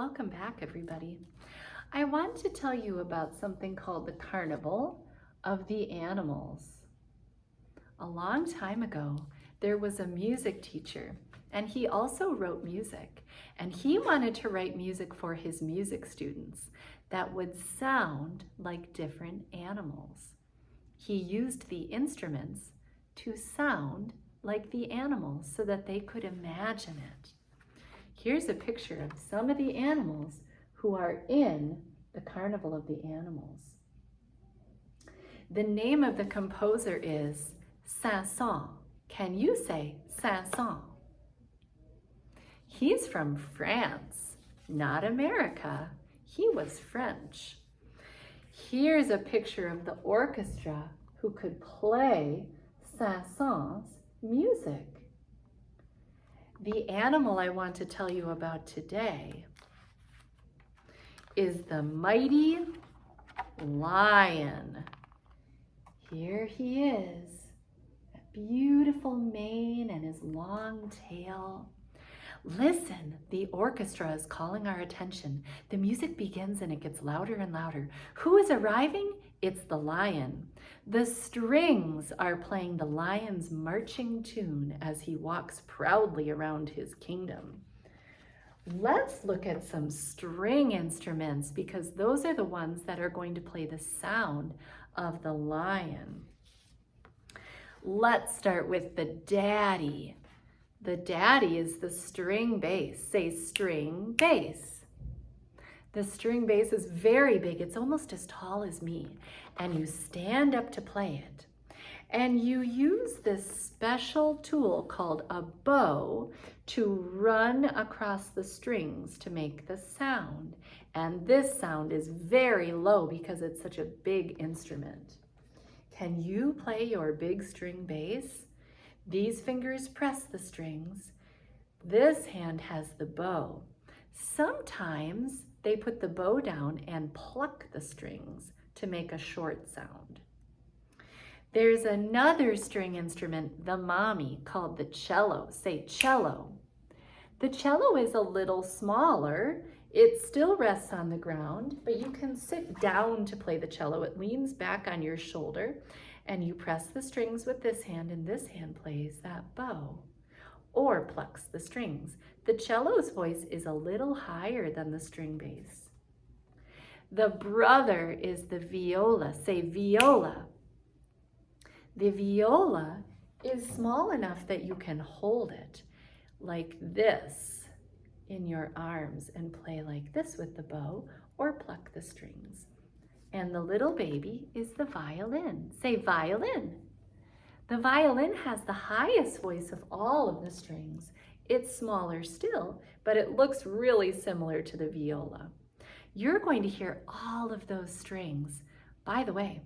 Welcome back, everybody. I want to tell you about something called the Carnival of the Animals. A long time ago, there was a music teacher, and he also wrote music. And he wanted to write music for his music students that would sound like different animals. He used the instruments to sound like the animals so that they could imagine it. Here's a picture of some of the animals who are in the Carnival of the Animals. The name of the composer is Saint-Saëns. Can you say Saint-Saëns? He's from France, not America. He was French. Here's a picture of the orchestra who could play Saint-Saëns' music. The animal I want to tell you about today is the mighty lion. Here he is, that beautiful mane and his long tail. Listen, the orchestra is calling our attention. The music begins and it gets louder and louder. Who is arriving? It's the lion. The strings are playing the lion's marching tune as he walks proudly around his kingdom. Let's look at some string instruments because those are the ones that are going to play the sound of the lion. Let's start with the daddy. The daddy is the string bass. Say string bass. The string bass is very big. It's almost as tall as me. And you stand up to play it. And you use this special tool called a bow to run across the strings to make the sound. And this sound is very low because it's such a big instrument. Can you play your big string bass? These fingers press the strings. This hand has the bow. Sometimes they put the bow down and pluck the strings to make a short sound. There's another string instrument, the mommy, called the cello. Say cello. The cello is a little smaller. It still rests on the ground, but you can sit down to play the cello. It leans back on your shoulder, and you press the strings with this hand, and this hand plays that bow or plucks the strings. The cello's voice is a little higher than the string bass. The brother is the viola. Say viola. The viola is small enough that you can hold it like this in your arms and play like this with the bow or pluck the strings. And the little baby is the violin. Say violin. The violin has the highest voice of all of the strings. It's smaller still, but it looks really similar to the viola. You're going to hear all of those strings. By the way,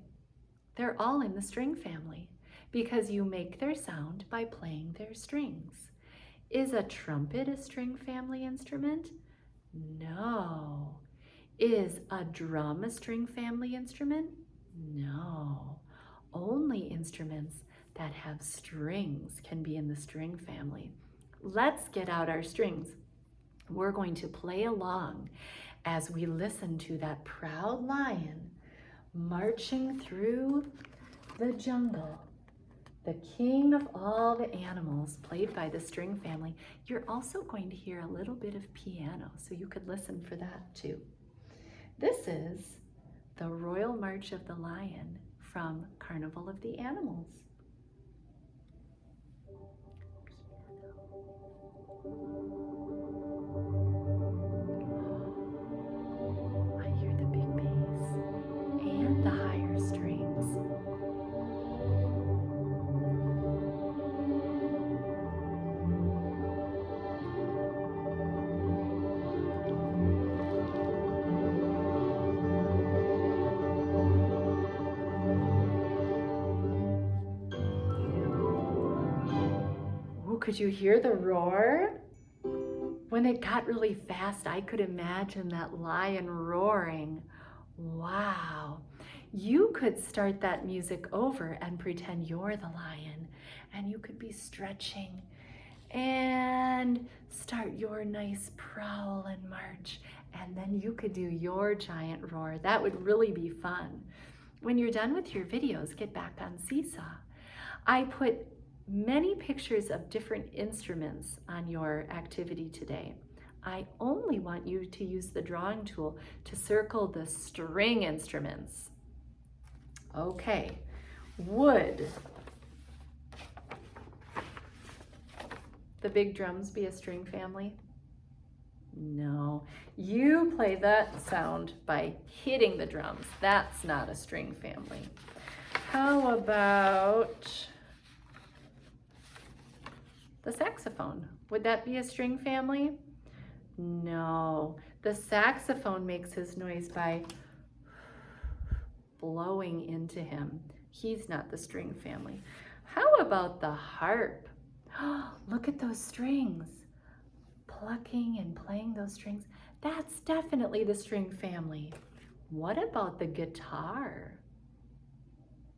they're all in the string family because you make their sound by playing their strings. Is a trumpet a string family instrument? No. Is a drum a string family instrument? No. Only instruments that have strings can be in the string family. Let's get out our strings. We're going to play along as we listen to that proud lion marching through the jungle, the king of all the animals, played by the string family. You're also going to hear a little bit of piano, so you could listen for that too. This is the Royal March of the Lion from Carnival of the Animals. I hear the big bass and the higher strings. Could you hear the roar? When it got really fast, I could imagine that lion roaring. Wow. You could start that music over and pretend you're the lion, and you could be stretching and start your nice prowl and march. And then you could do your giant roar. That would really be fun. When you're done with your videos, get back on Seesaw. I put many pictures of different instruments on your activity today. I only want you to use the drawing tool to circle the string instruments. Okay, would the big drums be a string family? No, you play that sound by hitting the drums. That's not a string family. How about the saxophone? Would that be a string family? No, the saxophone makes his noise by blowing into him. He's not the string family. How about the harp? Look at those strings. Plucking and playing those strings. That's definitely the string family. What about the guitar?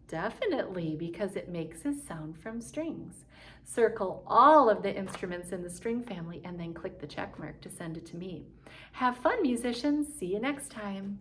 Definitely, because it makes a sound from strings. Circle all of the instruments in the string family and then click the check mark to send it to me. Have fun, musicians. See you next time.